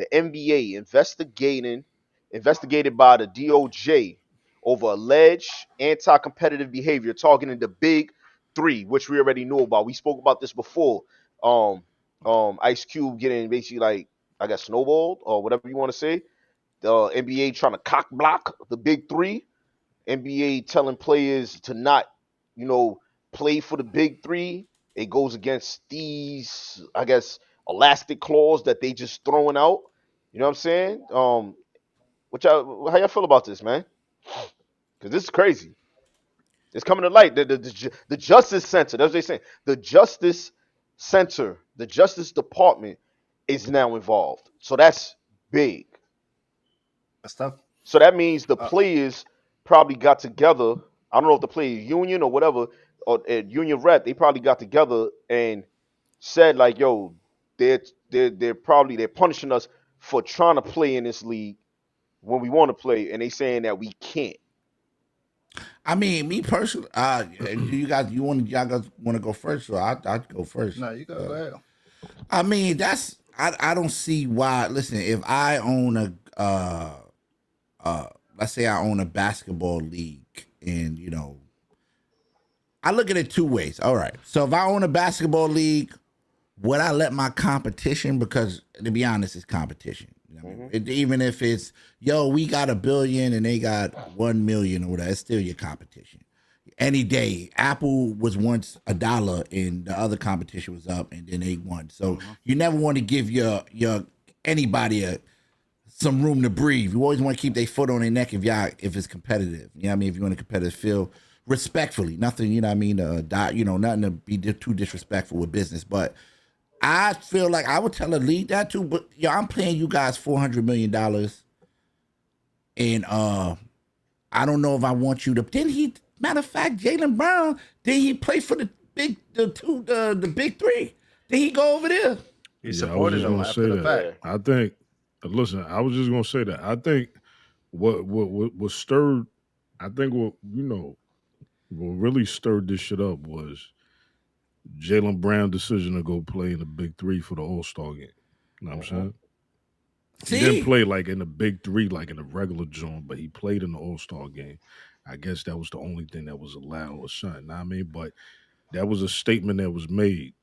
the NBA investigated by the DOJ over alleged anti-competitive behavior targeting the big three, which we already knew about. We spoke about this before. Um, Ice Cube getting basically like I guess snowballed or whatever you want to say. The NBA trying to cock block the big three. NBA telling players to not, you know, play for the big three. It goes against these, I guess, elastic clause that they just throwing out. You know what I'm saying? How y'all feel about this, man? Because this is crazy. It's coming to light. The Justice Center, that's what they saying. The Justice Center, the Justice Department is now involved. So that's big. That's tough. So that means the Uh, players probably got together. I don't know if the players union or whatever, or union rep, they probably got together and said like, "Yo, they're punishing us for trying to play in this league when we want to play, and they saying that we can't." I mean, me personally, y'all guys want to go first, so I'd go first. no, you go ahead. I mean, I don't see why. Listen, if I own let's say I own a basketball league, and I look at it two ways. All right, so if I own a basketball league, would I let my competition? Because to be honest, it's competition. You know what I mean? Even if it's we got 1 billion and they got 1 million or whatever, it's still your competition. Any day, Apple was once $1 and the other competition was up, and then they won. So you never want to give your anybody some room to breathe. You always want to keep their foot on their neck if it's competitive. You know what I mean? If you're in a competitive field, respectfully, nothing. You know what I mean? Nothing to be too disrespectful with business, but I feel like I would tell a league that too, but I'm paying you guys $400 million, and I don't know if I want you to. Didn't he? Matter of fact, Jaylen Brown, did he play for the big three? Did he go over there? He Yeah, I was supported just them gonna after say the that. fact. I think. Listen, I was just gonna say that. I think what stirred. I think what really stirred this shit up was Jalen Brown decision to go play in the Big Three for the All Star game. You know what I'm saying? He didn't See, play like in the Big Three, like in the regular zone, but he played in the All Star game. I guess that was the only thing that was allowed or something. Know what I mean, but that was a statement that was made,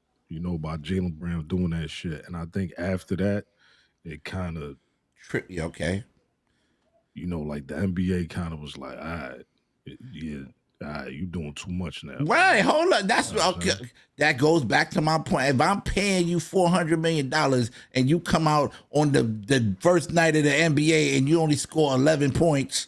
by Jalen Brown doing that shit. And I think after that, it kind of, okay. like the NBA kind of was like, all right, yeah, all right, you doing too much now. Right, hold on. That's You know what I'm okay. saying? That goes back to my point. If I'm paying you $400 million and you come out on the first night of the NBA and you only score 11 points,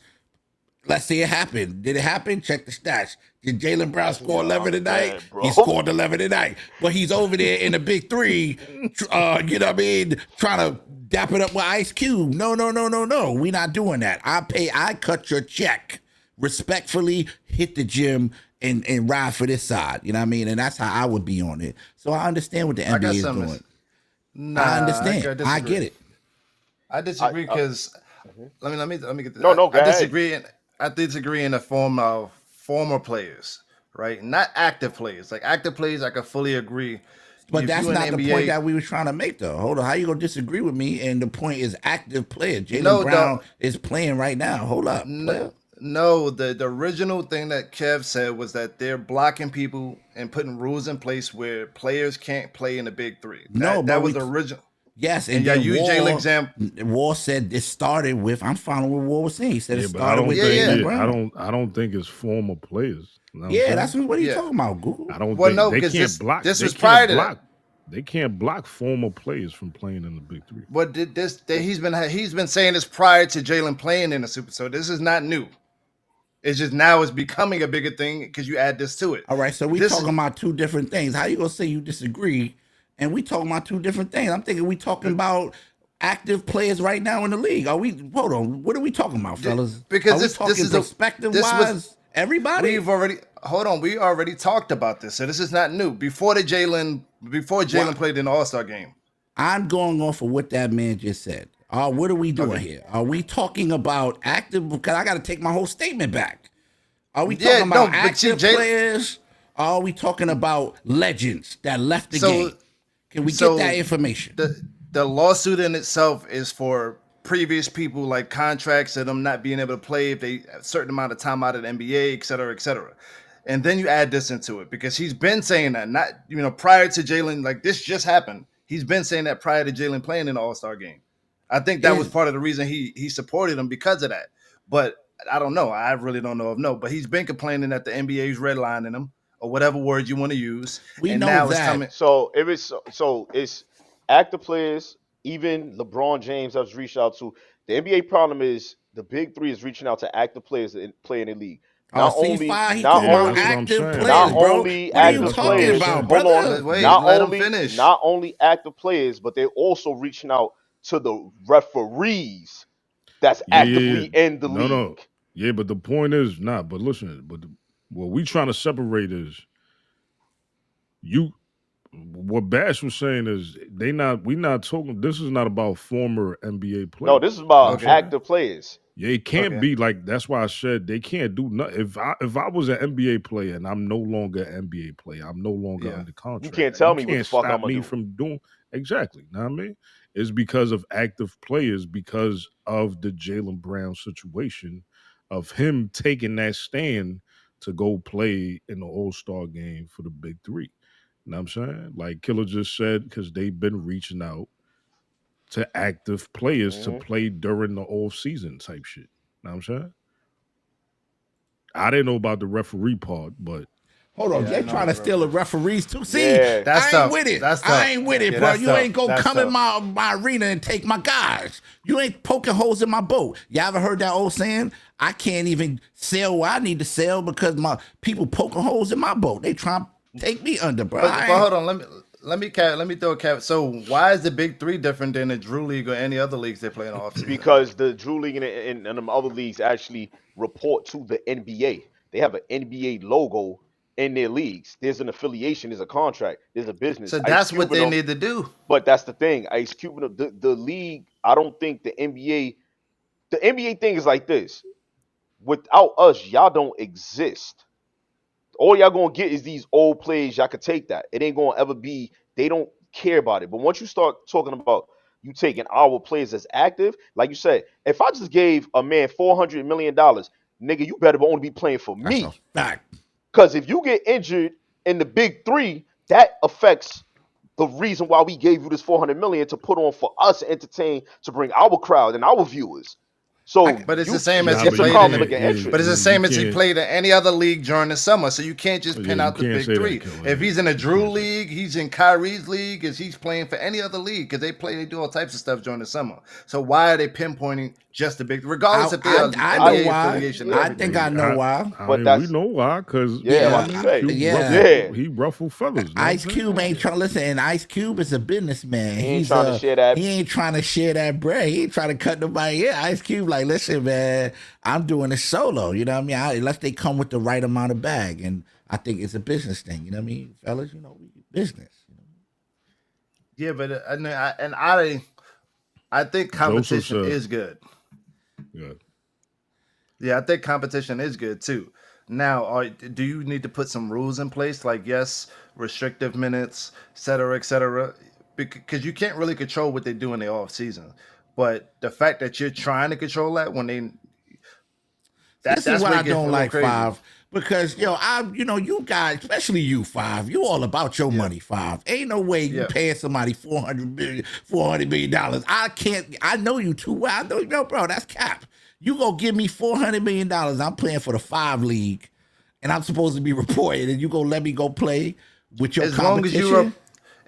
let's say it happened. Did it happen? Check the stats. Did Jalen Brown score Yo, 11 I'm tonight? dead, He bro. scored 11 tonight, but he's over there in the big three. You know what I mean? Trying to dap it up with Ice Cube. No, no, no, no, no. We not doing that. I cut your check. Respectfully, hit the gym and ride for this side. You know what I mean? And that's how I would be on it. So I understand what the I NBA got is something. doing. Nah, I I understand. I disagree. get it. I I, disagree I because mhm. let me get this. No, no, go I ahead. disagree. I disagree in the form of former players, right? Not active players. Like active players, I could fully agree. But If that's you in the not the point NBA, that we was trying to make, though. Hold on, how you gonna disagree with me? And the point is active player. Jalen no, Brown the is playing right now. Hold up, no, player. no, the original thing that Kev said was that they're blocking people and putting rules in place where players can't play in the big three. No, That but was the original. yes, And and yeah, then you Jalen example. War said it started with. I'm following what War was saying. He said it Yeah, but I started don't with Yeah, think, yeah. Jalen yeah, Brown. I don't think it's former players. You know what I'm Yeah, saying? what are you Yeah. talking about, Google? I don't Well, think no, they because can't block. this They was prior can't to that. block. They can't block former players from playing in the Big Three. What did this? He's been saying this prior to Jalen playing in the Super. So this is not new. It's just now it's becoming a bigger thing because you add this to it. All right, so we This talking is about two different things. How you gonna say you disagree? And we talking about two different things. I'm thinking we talking about active players right now in the league. Are we? Hold on. What are we talking about, fellas? because Are we this talking is a perspective this was wise? Everybody? we've already hold on. We already talked about this, so this is not new. Before Why? Jalen played in the All Star game. I'm going off of what that man just said. What are we doing Okay. here? Are we talking about active? Because I got to take my whole statement back. Are we Yeah, talking no, about but see, active Jalen. players? Or are we talking about legends that left the So game? Can we get that so information? the lawsuit in itself is for previous people, like contracts and them not being able to play if they a certain amount of time out of the NBA, et cetera, et cetera. And then you add this into it because he's been saying that not prior to Jalen, like this just happened. He's been saying that prior to Jalen playing in the All Star game. I think that was Is part of the reason he supported him because of that. But I don't know. I really don't know if no. But he's been complaining that the NBA's redlining him or whatever word you want to use, we and know now it's that coming. So if it's active players, even LeBron James has reached out to. The NBA problem is the big three is reaching out to active players that play in the league. Oh, Not only, C5, he not talking Yeah, about that's what only, I'm active saying, not players, bro. bro. only What are Yeah, you active that's what I talking was players. about, saying. Hold on. brother? Wait, let him finish. Not only active players, but they're also reaching out to the referees that's Yeah, yeah, yeah. actively in the No, no. league. Yeah, but the point is not. But listen, what we trying to separate is you. What Bash was saying is they not. We not talking. This is not about former NBA No, players. this is You know what about I'm Okay, saying? active players. Yeah, it can't okay. be like that's why I said they can't do nothing. If I was an NBA player and I'm no longer an NBA player, I'm no longer Yeah. under You contract. can't tell You me what the can't fuck I'm stop gonna me do. from doing exactly. Know what I mean? It's because of active players, because of the Jalen Brown situation, of him taking that stand to go play in the All Star game for the Big Three. You know what I'm saying? Like Killer just said, because they've been reaching out to active players to Hmm. play during the off season type shit. Know what I'm saying? I didn't know about the referee part, but Hold on, Yeah, I they know trying about to the steal the referee. referees too. See, Yeah. That's I ain't tough. with it. That's I tough. ain't with it, Yeah, bro. that's You tough. ain't gonna That's come in tough. my arena and take my guys. You ain't poking holes in my boat. You ever heard that old saying? I can't even sail where I need to sail because my people poking holes in my boat. They trying to take me under, bro. But hold on, let me throw a cap. So why is the big three different than the Drew League or any other leagues they play in the offseason? Because the Drew League and them other leagues actually report to the NBA. They have an NBA logo in their leagues. There's an affiliation, there's a contract, there's a business. So Ice that's what Cube and they them, need to do. but that's the thing. Ice Cube and them, the league. I don't think the NBA thing is like this. Without us, y'all don't exist. All y'all gonna get is these old plays. Y'all could take that. It ain't gonna ever be. They don't care about it. But once you start talking about you taking our players as active, like you said, if I just gave a man $400 million, nigga, you better only be playing for That's a me. fact. Because if you get injured in the big three, that affects the reason why we gave you this 400 million to put on for us to entertain, to bring our crowd and our viewers. So But it's the you, same as nah, he it's but a you played in conflict the. of can't. But it's interest. the You same as he can't. played in any other league during the summer. So you can't just Yeah, pin you out the can't big say that, three. Killer. If he's in a You Drew can't say that. league, he's in Kyrie's league, is he's playing for any other league because they do all types of stuff during the summer. So why are they pinpointing just the big, regardless if they are I know I, NBA why. affiliation and yeah, I think everything? I know why. I but mean, we that's know why, because yeah. I'm you know Yeah, about what I to mean. say, Cube yeah. ruffle, yeah. he ruffle feathers. Know what I'm Ice saying? Cube ain't trying to listen, and Ice Cube is a businessman. He ain't trying to share that. He ain't trying to share that bread. He ain't trying to cut nobody. Yeah, Ice Cube like, listen, man, I'm doing this solo. You know what I mean? Unless they come with the right amount of bag, and I think it's a business thing. You know what I mean, fellas? You know, business. You know? Yeah, but I think Joseph competition said, is good. yeah. Yeah, I think competition is good too. Now, do you need to put some rules in place, like yes, restrictive minutes, et cetera, et cetera? Because you can't really control what they do in the off season. But the fact that you're trying to control that when they This is that's what where I it gets a don't little like, crazy. Five, because you guys, especially you, Five, you all about your Yeah, money, Five. Ain't no way you yeah. paying somebody $400 million. I can't. I know you too well. I know, no, bro, that's cap. You gonna give me $400 million? I'm playing for the five league, and I'm supposed to be reporting, and you gonna let me go play with your As long as you competition?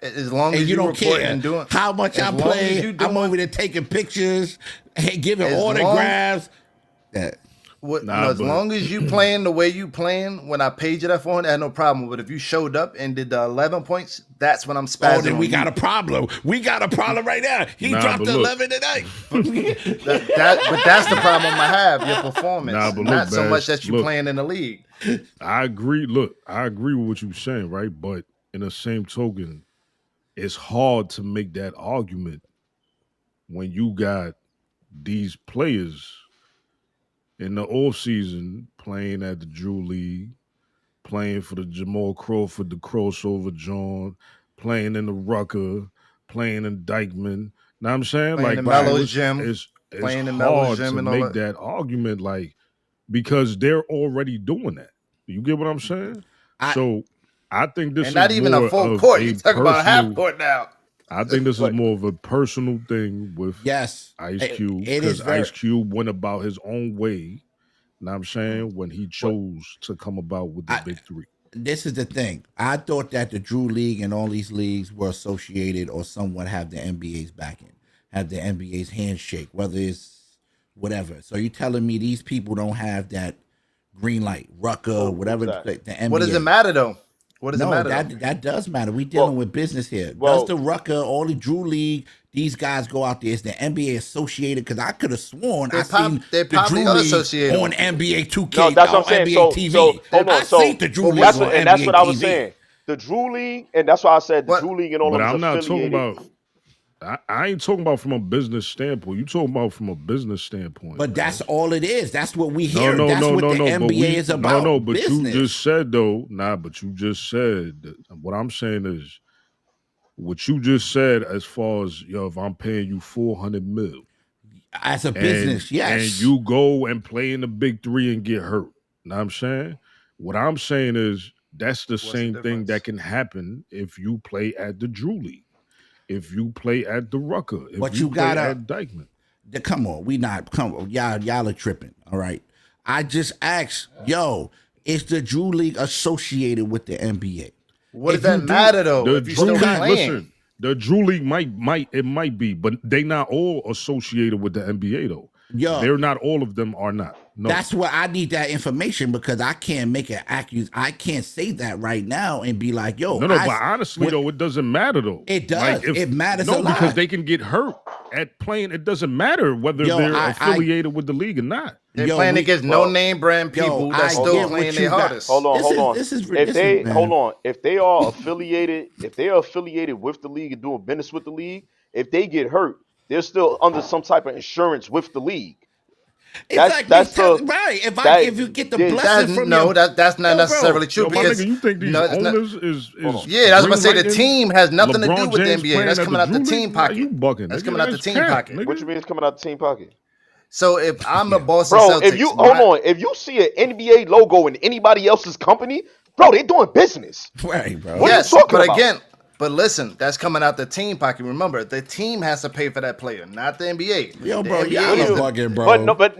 as long And as you you don't reporting care and doing, how much I as long as play. you I'm doing, over there taking pictures, hey, giving as long autographs. That Nah, as but long as you playing the way you playing, when I paid you that 400, I had no problem. But if you showed up and did the 11 points, that's when I'm Oh, spazzing then we on got you. a problem. We got a problem right now. He nah, dropped but the look, 11 tonight. But but that's the problem I have, your nah, performance, but look, not so much Bash, that you look. playing in the league. I agree. Look, I agree with what you're saying, right? But in the same token, it's hard to make that argument when you got these players in the off season playing at the Drew League, playing for the Jamal Crawford, the crossover John, playing in the Rucker, playing in Dykeman. Know what I'm saying? Playing Like, in bro, Melo's gym, it's playing in Melo's hard gym to and all make that. that argument, like, because they're already doing that. You get what I'm saying? I So I think this And is not even a more full of court. You a talk about half personal. court now. I think this is But more of a personal thing with yes, Ice Cube it is because very. Ice Cube went about his own way. Know what I'm saying, when he but chose to come about with the I, big three. this is the thing. I thought that the Drew League and all these leagues were associated or somewhat have the NBA's backing, have the NBA's handshake, whether it's whatever. So you telling me these people don't have that green light, Rucker, who's whatever that? the What does it NBA? matter though? What does it No, matter though? that does matter. We dealing Well, with business here. Does well, the Rucker, all the Drew League, these guys go out there? Is the NBA associated? Because I could have sworn I seen They the probably Drew are League associated. on NBA no, 2K, that's what I'm saying. NBA So TV. hold I on. seen So the Drew But League that's on and that's NBA what I was TV. saying. The Drew League, and that's why I said the what Drew League and all But of them I'm is not talking affiliated. about. I ain't talking about from a business standpoint. You talking about from a business standpoint, But man. that's all it is. That's what we No, hear. no, That's no, what no, the no. But NBA is about. no. But you Business. just said though, nah. But you just said what I'm saying is what you just said as far as yo, if I'm paying you 400 mil As a and business, yes. you go and play in the big three and get hurt. Know what I'm saying? What I'm saying is that's the what's the same thing difference? that can happen if you play at the Drew League, if you play at the Rucker, if But you you play gotta at Dykeman. come on. We not come on. Y'all are tripping. All right. I just asked, yo, is the Drew League associated with the NBA? What does If you that do, matter though? The If you're Drew still League, playing, listen, the Drew League might be, but they not all associated with the NBA though. yo, They're not all of them are not. No. that's what I need that information because I can't make an accusation. I can't say that right now and be like, yo, No, but honestly though, it doesn't matter though. It does. It matters a no, because lot. they can get hurt at playing. It doesn't matter whether Yo, they're I affiliated with the league or not. they're yo, playing we, against no Well, name brand people yo, that's I still get playing what their you got. hardest. Hold on, hold on. This is If they man. hold on, if they are affiliated, if they are affiliated with the league and doing business with the league, if they get hurt, they're still under some type of insurance with the league. It's That's like that's me the right. that If you get the there's- blessing from your That's not Yo, bro. necessarily true Yo, my because nigga, you think these no, it's not. owners is Hold on. Yeah, I was about to say the greenlighting team has nothing to do LeBron with the James NBA. playing That's at coming the out the Drew team League? Nah, pocket. you bucking. That's Nigga, coming out the that's team cap, pocket. nigga. what you mean it's coming out the team pocket? So if I'm a Yeah. Boston Bro, Celtics, if you hold on, if you see an NBA logo in anybody else's company, bro, they doing business. right, bro. What are you yes, talking but about? again, but listen, that's coming out the team pocket. Remember, the team has to pay for that player, not the NBA. Yo, The bro, NBA y'all What do are is you? the bugging, bro. But no, but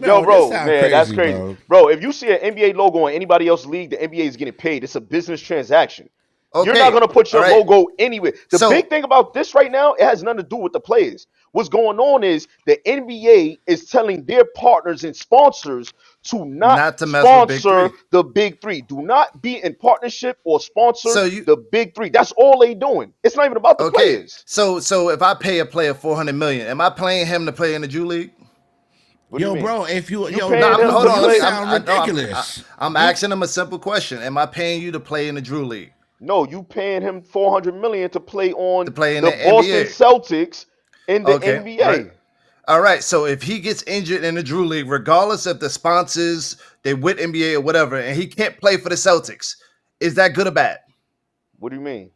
yo, This bro, sound man, that's crazy, crazy, bro. bro. If you see an NBA logo in anybody else's league, the NBA is getting paid. It's a business transaction. You're not okay. gonna put All your right. logo anywhere. The big So thing about this right now, it has nothing to do with the players. What's going on is the NBA is telling their partners and sponsors to not not to mess with Big sponsor Three. the big three. Do not be in partnership or sponsor So you the big three. That's all they doing. It's not even about the okay? players. So if I pay a player 400 million, am I paying him to play in the Drew League? What do you Yo, mean? bro, if you You yo, No, paying no, him hold to on. you Let me. play? sound ridiculous. I'm You asking him a simple question. Am I paying you to play in the Drew League? No, you paying him 400 million to play To on play in the the Boston NBA? Celtics in the Okay, right. NBA. All right. So if he gets injured in the Drew League, regardless of the sponsors, they with NBA or whatever, and he can't play for the Celtics, is that good or bad? What do you mean?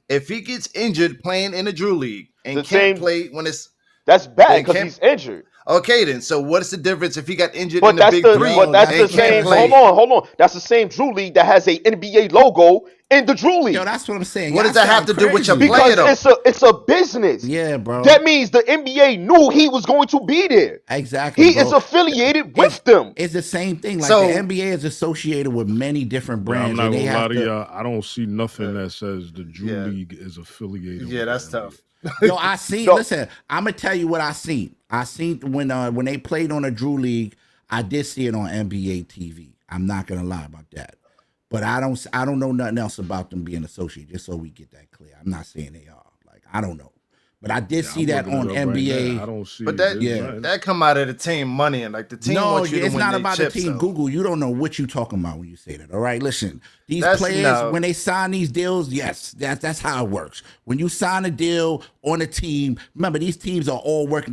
If he gets injured playing in the Drew League and The can't same. play when it's That's bad then because can't he's injured. okay then. So what's the difference if he got injured in But the that's Big the Three Bro, but that's that's the and can't same. because play? Hold on. That's the same Drew League that has a NBA logo in the Drew yo, League that's what I'm saying. What Y'all does that have sound to do with your crazy. player because though? it's a business. Yeah, bro. That means the NBA knew he was going to be there. Exactly, He is bro. affiliated It's with them. it's the same thing. Like the So NBA is associated with many different But I'm brands, not and they gonna lie have to to. y'all. I don't see nothing that says the Drew yeah, League is affiliated yeah, with the that's NBA. tough. Yo, I seen. No, Listen, I'm gonna tell you what I seen. I seen when they played on a Drew League. I did see it on NBA TV. I'm not gonna lie about that. But I don't know nothing else about them being associated. Just so we get that clear, I'm not saying they are. Like I don't know, but I did Yeah, see I'm that looking on it up right NBA. now. I don't see. But that Yeah. nothing. that come out of the team money and like the team No, wants you to it's win not their about chips, the team. though. Google, you don't know what you talking about when you say that. All right, listen. These That's players, no. when they sign these deals, yes, that's how it works. When you sign a deal on a team, remember these teams are all working.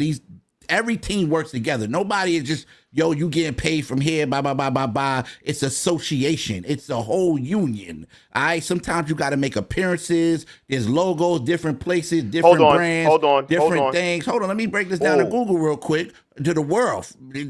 every team works together. Nobody is just, yo, you getting paid from here, blah, blah, blah, blah, blah. It's association. It's a whole union. All right. Sometimes you got to make appearances. There's logos, different places, different brands, different things. Hold on. Let me break this down to Google real quick, to the world,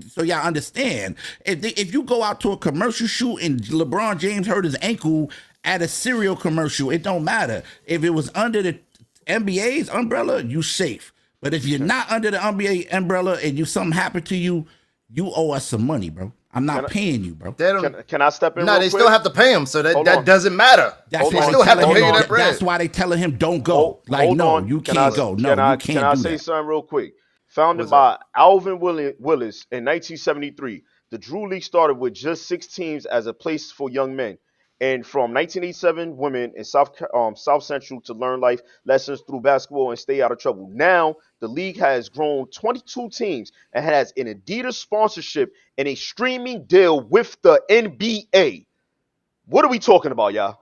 so y'all understand. If you go out to a commercial shoot and LeBron James hurt his ankle at a cereal commercial, it don't matter. If it was under the NBA's umbrella, you safe. But if you're not under the NBA umbrella and something happened to you, you owe us some money, bro. I'm not paying you, bro. Can I step in? No, they still have to pay him, so that doesn't matter. That's why they telling him don't go. You can't go. No, you can't do that. Can I say something real quick? Founded by Alvin Willis in 1973, the Drew League started with just 6 teams as a place for young men. And from 1987, women in South Central to learn life lessons through basketball and stay out of trouble. Now, the league has grown 22 teams and has an Adidas sponsorship and a streaming deal with the NBA. What are we talking about, y'all?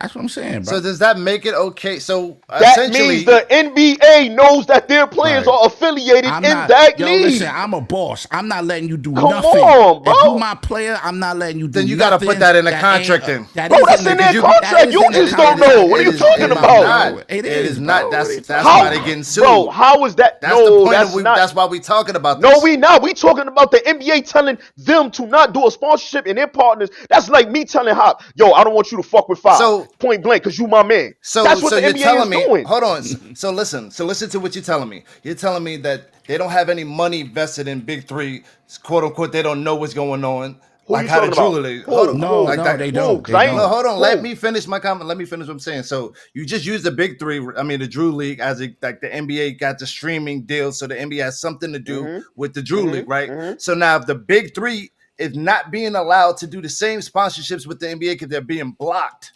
That's what I'm saying, bro. So does that make it okay? So that means the NBA knows that their players are affiliated in that league. Listen, I'm a boss. I'm not letting you do nothing. Come on, bro. If you my player, I'm not letting you do nothing. Then you got to put that in the contract then. Bro, that's in their contract. You just don't know. What are you talking about? It is not. That's why they're getting sued. Bro, how is that? That's the point. That's why we talking about this. No, we not. We talking about the NBA telling them to not do a sponsorship and their partners. That's like me telling Hop, yo, I don't want you to fuck with 5. So point blank, because you my man. So that's what the you're NBA telling is doing. Hold on. So listen to what you're telling me. You're telling me that they don't have any money vested in Big 3, quote unquote. They don't know what's going on. Like how the Drew League. No, they don't. Hold on. Let me finish my comment. Let me finish what I'm saying. So you just use the Big 3. I mean, the Drew League as like the NBA got the streaming deal, so the NBA has something to do with the Drew League, right? So now if the Big 3 is not being allowed to do the same sponsorships with the NBA because they're being blocked.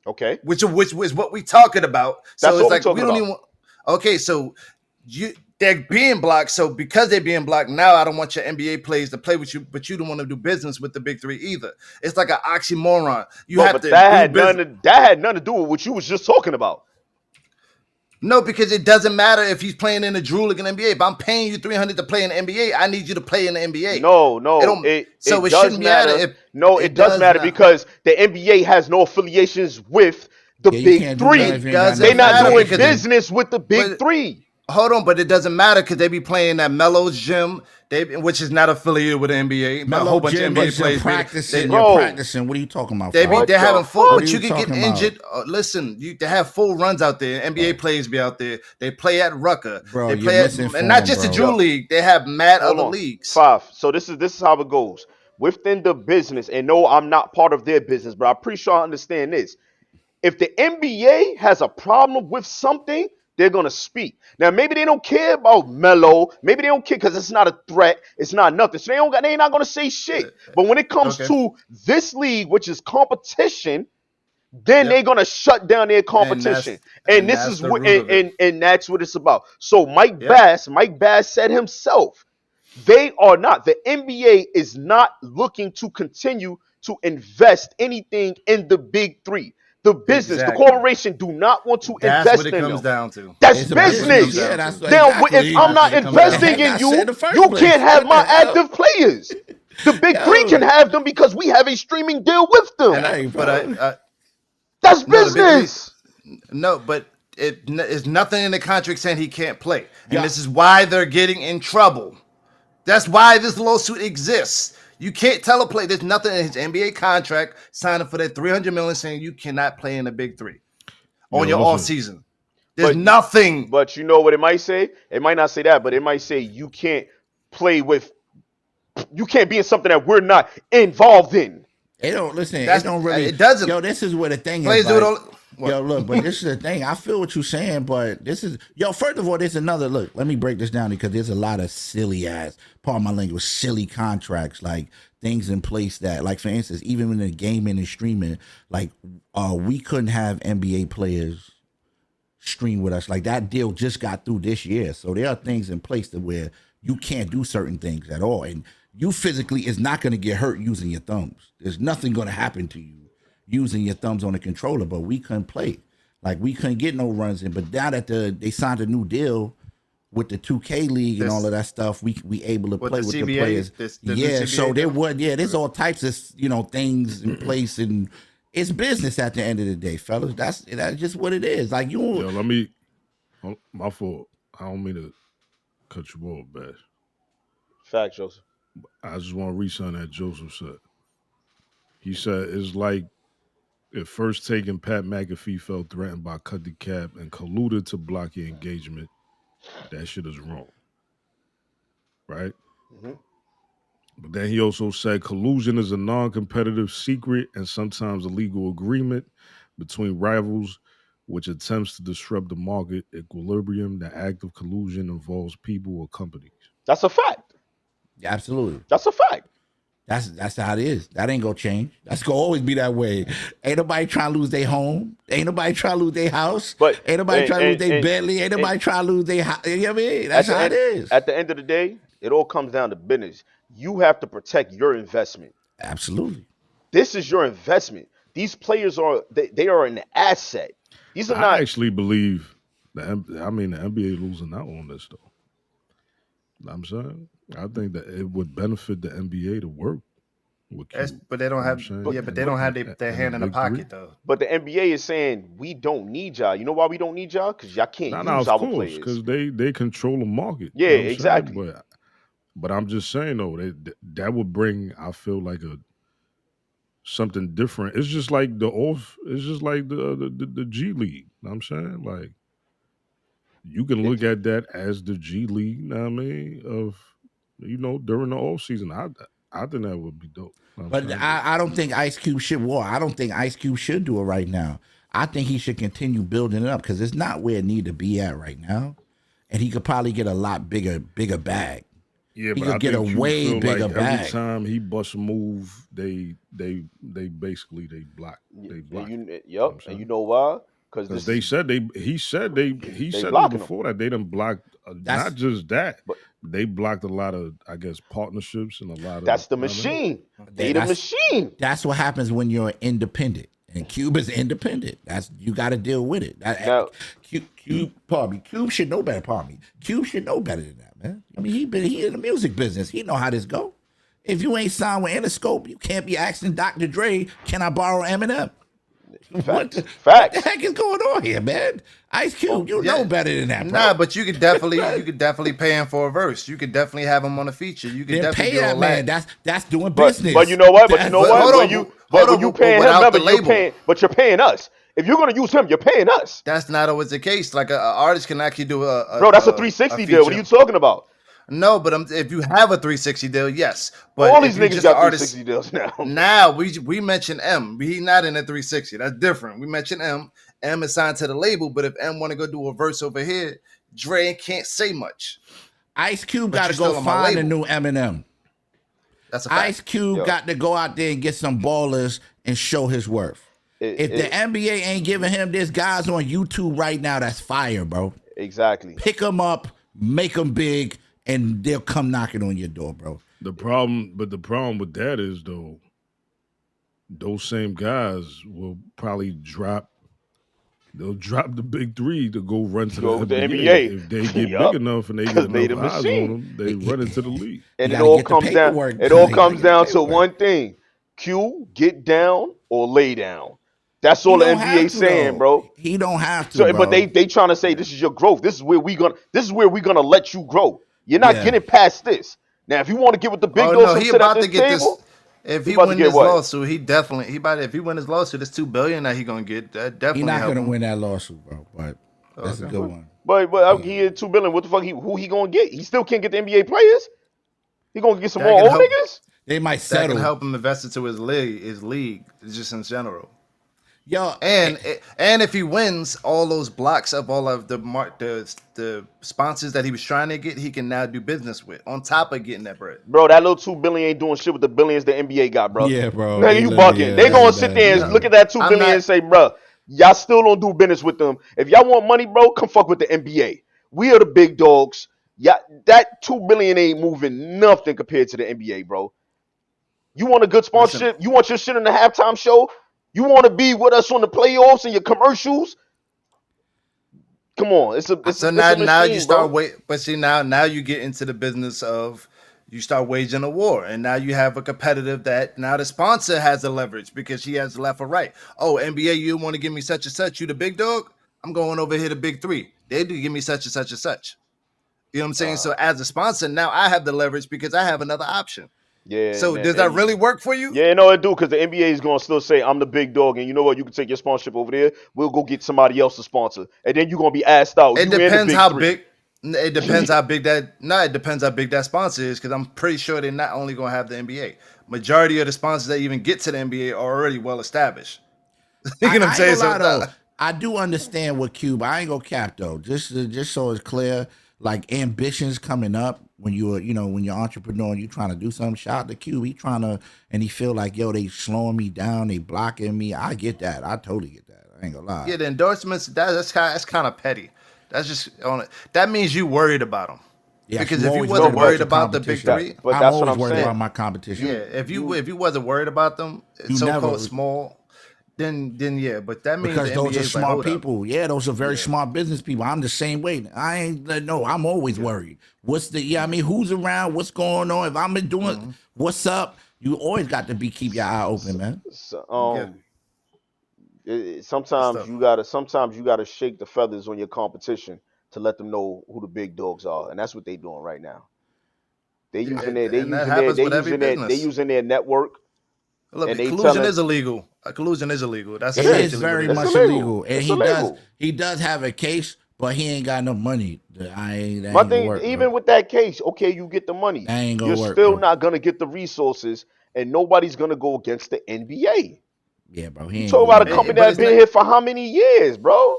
Okay. Which is what we talking about. That's so what it's like we don't even. Okay, so they're being blocked. So because they're being blocked, now I don't want your NBA players to play with you, but you don't want to do business with the Big 3 either. It's like an oxymoron. But that had nothing to do with what you was just talking about. No, because it doesn't matter if he's playing in the Drew League and NBA. If I'm paying you $300 to play in the NBA, I need you to play in the NBA. No, it shouldn't matter. It does matter because the NBA has no affiliations with the Big 3. They're not doing business with the Big 3. Hold on, but it doesn't matter because they be playing at Melo's gym, which is not affiliated with the NBA. Melo a whole bunch gym of NBA is players. Practicing. You're practicing. What are you talking about? They're having full, but you can get injured. Listen, they have full runs out there. NBA players be out there. They play at Rucker. Bro, they play and not just the Drew League. They have mad other leagues. 5. So this is how it goes within the business. And no, I'm not part of their business, but I'm pretty sure I understand this. If the NBA has a problem with something, they're going to speak. Now, maybe they don't care about Melo. Maybe they don't care because it's not a threat. It's not nothing. So they're not going to say shit. But when it comes to this league, which is competition, then they're going to shut down their competition. And that's what it's about. So Mike Bass said himself, they are not. The NBA is not looking to continue to invest anything in the Big 3. The business, the corporation do not want to invest in them. That's what it comes down to. That's business. Now, if I'm not investing in you can't have my active players. The Big 3 can have them because we have a streaming deal with them. That's business. No, but it's nothing in the contract saying he can't play. And this is why they're getting in trouble. That's why this lawsuit exists. You can't tell a player. There's nothing in his NBA contract signing for that $300 million saying you cannot play in the Big 3 on your off season. There's nothing. But you know what it might say? It might not say that, but it might say you can't play with. You can't be in something that we're not involved in. It don't listen. It don't really. It doesn't. Yo, this is where the thing Players is. Do it all, yo, look, but this is the thing. I feel what you're saying, but this is first of all, there's another look. Let me break this down because there's a lot of silly ass, pardon my language, silly contracts, like things in place that, like for instance, even in the gaming and streaming, like we couldn't have NBA players stream with us. Like that deal just got through this year, so there are things in place to where you can't do certain things at all, and you physically is not going to get hurt using your thumbs. There's nothing going to happen to you using your thumbs on the controller, but we couldn't play. Like we couldn't get no runs in. But now that they signed a new deal, with the 2K league and all of that stuff, we able to With play the with CBA, the players. the new Yeah, CBA so there deal? would there's all types of things in place, and it's business at the end of the day, fellas. That's just what it is. Like Yo, my fault. I don't mean to cut you off, Bash. Fact, Joseph. I just want to read something that Joseph said. He said it's like if first taking Pat McAfee felt threatened by Cut the Cap and colluded to block your engagement. That shit is wrong, right? Mm-hmm. But then he also said collusion is a non-competitive secret and sometimes a legal agreement between rivals which attempts to disrupt the market equilibrium. The act of collusion involves people or companies. That's a fact. absolutely. That's a fact. That's how it is. That ain't gonna change. That's gonna always be that way. Ain't nobody trying to lose their home. Ain't nobody trying to lose their house. But Ain't nobody trying to lose their and Bentley. Ain't nobody trying to lose their house. You know what I mean? at That's the how it end is. at the end of the day, it all comes down to business. You have to protect your investment. Absolutely. This is your investment. These players they are an asset. These are I not. actually believe the NBA losing out on this though. I'm saying I think that it would benefit the NBA to work with Q. But they don't You know what I'm have, saying? but they don't have their And the hand in the big three. pocket though. But the NBA is saying we don't need y'all. You know why we don't need y'all? Because y'all can't Nah, use of our course, players. because they control the market. Yeah, You know what I'm saying? exactly. But I'm just saying though, that would bring I feel like a something different. It's just like it's just like the G League. You know what I'm saying? Like you can look It's at that as the G League, you know what I mean, of during the off season. I think that would be dope. You know what I'm But saying? But I don't think Ice Cube should war. I don't think Ice Cube should do it right now. I think he should continue building it up because it's not where it need to be at right now. And he could probably get a lot bigger bag. yeah, He but I could get a think you way feel like bigger every bag. time he busts a move, they basically and block it. you You know yep, what and I'm you saying? know why? Because Because this is he they said this blocking them. before that they done blocked not That's just that, But they blocked a lot of I guess partnerships and a lot of that's the you know what I mean? machine. They that, the that's machine. that's what happens when you're independent. And Cube is independent. That's you got to deal with it. Now Pardon me. Cube should know better. Pardon me. Cube should know better than that, man. I mean, he in the music business. He know how this go. If you ain't signed with Interscope, you can't be asking Dr. Dre, "Can I borrow Eminem?" facts. What the Facts. heck is going on here, man? Ice Oh, Cube, you know Yeah, better than that, nah, bro. but you could definitely pay him for a verse. You could definitely have him on a feature. You could Then definitely pay do that all man. that. That's doing but you business. know what? But you know That's But what? hold When on, you hold but when on, you but paying him, without remember the you're label, paying, but you're paying us. If you're gonna use him, you're paying us, that's not always the case. Like a artist can actually do bro. That's a a 360 deal. What are feature. you talking about? No, but if you have a 360 deal, yes. But All if these you niggas just an got artist, 360 deals now. now we mentioned M. He not in a 360. That's different. We mentioned M. M is signed to the label, but if M want to go do a verse over here, Dre can't say much. Ice Cube But got you're to go still on my find a label. new Eminem. That's a fact. Ice Cube Yo, got to go out there and get some ballers and show his worth. it, If the it NBA ain't giving him this, guys on YouTube right now, that's fire, bro. exactly. Pick them up, make them big, and they'll come knocking on your door, bro. The problem with that is though, those same guys will probably they'll drop the big three to go run to the Go with the NBA. NBA. If they get big Yup, enough and they get because they enough the eyes on machine. them, they run into the league. You And got to get the paperwork. it all You got to comes get the down to paperwork. one thing: Q, get down or lay down. That's He all the don't NBA have to saying, though. bro. He don't have to, So, but bro. they trying to say this is your growth. This is where we gonna let you grow. You're not Yeah. getting past this. Now, if you want to get with the big Oh dogs, no, come he sit at about to this get this. table. If He he about to win get this what? lawsuit, he about if he win this lawsuit, it's $2 billion that he gonna get. That He definitely not help gonna him. win that lawsuit, bro. But that's a Okay. good one. But he had $2 billion. What the fuck? Who he gonna get? He still can't get the NBA players. He gonna get some That more can old help. niggas. They might That can settle. help him invest into his league, just in general. Yo, And if he wins all those blocks of all of the sponsors that he was trying to get, he can now do business with on top of getting that bread. Bro, that little $2 billion ain't doing shit with the billions the NBA got, bro. yeah, bro. Nigga, They you literally, bugging. yeah, They that's gonna a sit bad there and deal. look at that $2 I'm billion not. and say, bro, y'all still don't do business with them. If y'all want money, bro, come fuck with the NBA. We are the big dogs. Yeah, that $2 billion ain't moving nothing compared to the NBA, bro. You want a good Listen, sponsorship? You want your shit in the halftime show? You want to be with us on the playoffs and your commercials? Come on, So it's a now you machine, start bro. wait, but see now you get into the business of you start waging a war, and now you have a competitive that now the sponsor has the leverage because she has left or right. Oh, NBA, you want to give me such and such? You the big dog? I'm going over here to big three. They do give me such and such and such. You know what I'm saying? Uh, So as a sponsor, now I have the leverage because I have another option. yeah, So man. does that really work for you? Yeah, no, it do because the NBA is gonna still say I'm the big dog, and you know what? You can take your sponsorship over there. We'll go get somebody else to sponsor, and then you're gonna be asked out. It You in the depends big how three. big. It depends how big that. No, it depends how big that sponsor is because I'm pretty sure they're not only going to have the NBA. Majority of the sponsors that even get to the NBA are already well established. You know what I'm I ain't saying? gonna So lie though. I do understand what Cube. I ain't gonna cap though. Just so it's clear, like ambitions coming up when when you're entrepreneur and you trying to do something. Shout out to Cube. He trying to and he feel like yo they slowing me down, they blocking me. I get that. I totally get that. I ain't gonna lie. yeah, the endorsements that's kind of petty. That's just on it. That means you worried about them. Yes, Because you if you always No, worried wasn't about worried your but about the big competition. three, but I'm that's what always I'm worried about saying. my competition. yeah, You if you wasn't worried about them, You so called never small, then yeah. But that means because the those NBA are is like, smart hold up, people. Yeah, those are very yeah, smart business people. I'm the same way. I ain't no. I'm always yeah. worried. What's the I mean, who's around? What's going on? If I'm doing, Mm-hmm. what's up? You always got to be keep your eye open, man. so, Yeah, good stuff. sometimes you gotta shake the feathers on your competition to let them know who the big dogs are, and that's what they doing right now. Yeah, and that happens with every They business. using their network, Look, and they collusion telling is illegal. Collusion is illegal. That's It yeah, is essentially what very it it's much is. illegal. illegal, and It's illegal. he does have a case, but he ain't got enough money. That My ain't gonna thing, work, bro. even with that case, okay, you get the money. That ain't You're gonna work, still bro. not gonna get the resources, and nobody's gonna go against the NBA. Yeah, bro. He You ain't talk about going a there, company bro. But that it's been not. here for how many years, bro?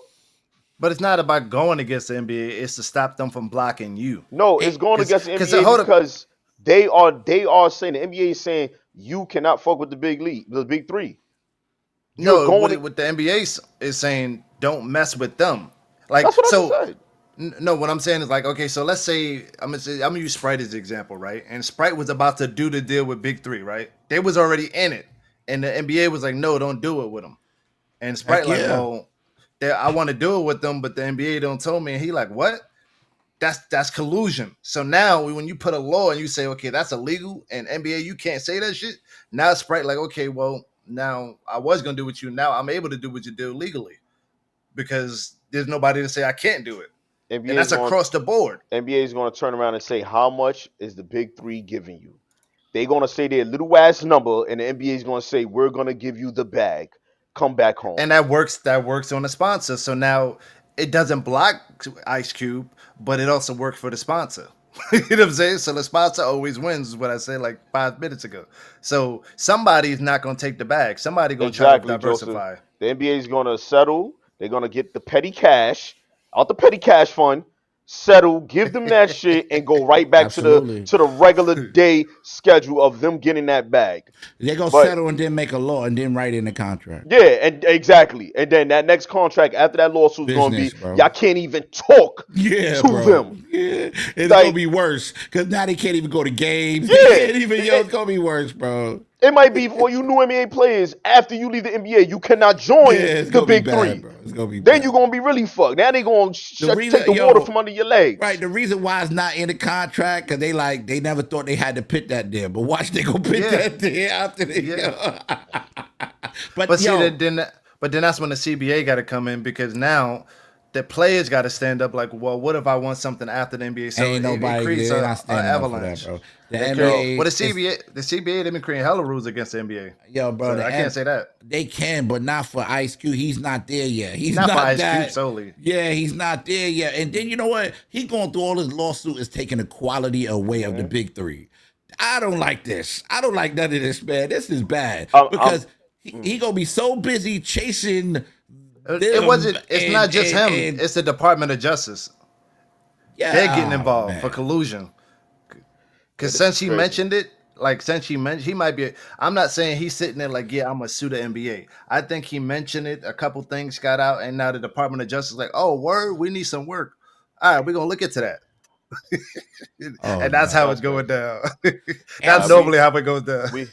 But it's not about going against the NBA. It's to stop them from blocking you. No, it's going against the Because NBA hold up. because they are saying the NBA is saying you cannot fuck with the big league, the big three. You're No, going. what the NBA is saying, don't mess with them. Like That's what I just so. said. No, what I'm saying is like, okay, so let's say I'm gonna use Sprite as an example, right? And Sprite was about to do the deal with Big Three, right? They was already in it, and the NBA was like, no, don't do it with them. And Sprite Heck like, yeah. well, I want to do it with them, but the NBA don't tell me. And he like, what? That's collusion. So now when you put a law and you say, okay, that's illegal, and NBA you can't say that shit. Now Sprite like, okay, well now I was gonna do what you. Now I'm able to do what you do legally because there's nobody to say I can't do it, and NBA is that's going. across the board. NBA is going to turn around and say how much is the big three giving you? They're going to say their little ass number, and the NBA is going to say we're going to give you the bag. Come back home. And that works on the sponsor. So now it doesn't block Ice Cube, but it also works for the sponsor. You know what I'm saying? So the sponsor always wins, is what I said like 5 minutes ago. So somebody's not gonna take the bag. Somebody gonna try to Exactly, Joseph. diversify. The NBA is going to settle. They're going to get the petty cash out the petty cash fund, settle, give them that shit, and go right back Absolutely. to the regular day schedule of them getting that bag. They go But settle and then make a law and then write in the contract. yeah, and exactly. And then that next contract after that lawsuit is going to Business, be bro. y'all can't even talk Yeah, to bro. them. Yeah, it's gonna Like be worse because now they can't even go to games. They yeah, can't even. Yo, it's gonna be worse, bro. it might be for you new NBA players after you leave the NBA, you cannot Yeah, join it's the gonna be big bad, three. bro. It's gonna be Then you're bad. gonna be really fucked. Now they gonna The take reason, the water yo, from under your right? legs. The reason why it's not in the contract because they never thought they had to pit that there, but watch they go pit Yeah, that there after they. yeah. Yo. But But see yo, that then that's when the CBA got to come in because now the players got to stand up. Like, well, what if I want something after the NBA? So ain't it nobody creates they're not a standing up for that, avalanche. bro. The They create Yo, NBA well is the CBA they've been creating hella rules against the NBA. yo, bro. So I can't say that. They can, but not for Ice Cube. He's not there yet. He's Not for not Ice Cube that. solely. Yeah, he's not there yet. And then you know what? He going through all his lawsuit is taking the quality away of the mhm. big three. I don't like this. I don't like none of this, man. This is bad I'm because he gonna be so busy chasing It them wasn't. It's not just him. and It's the Department of Justice. They're getting yeah, oh, involved for man. collusion. yeah, Because this is since he crazy. mentioned it, he might be. I'm not saying he's sitting there like, yeah, I'm gonna sue the NBA. I think he mentioned it. A couple things got out, and now the Department of Justice is like, oh, word, we need some work. All right, we're gonna look into that, Oh and that's no. how That's it's going crazy. down. And That's Nah, see, normally how it goes down. we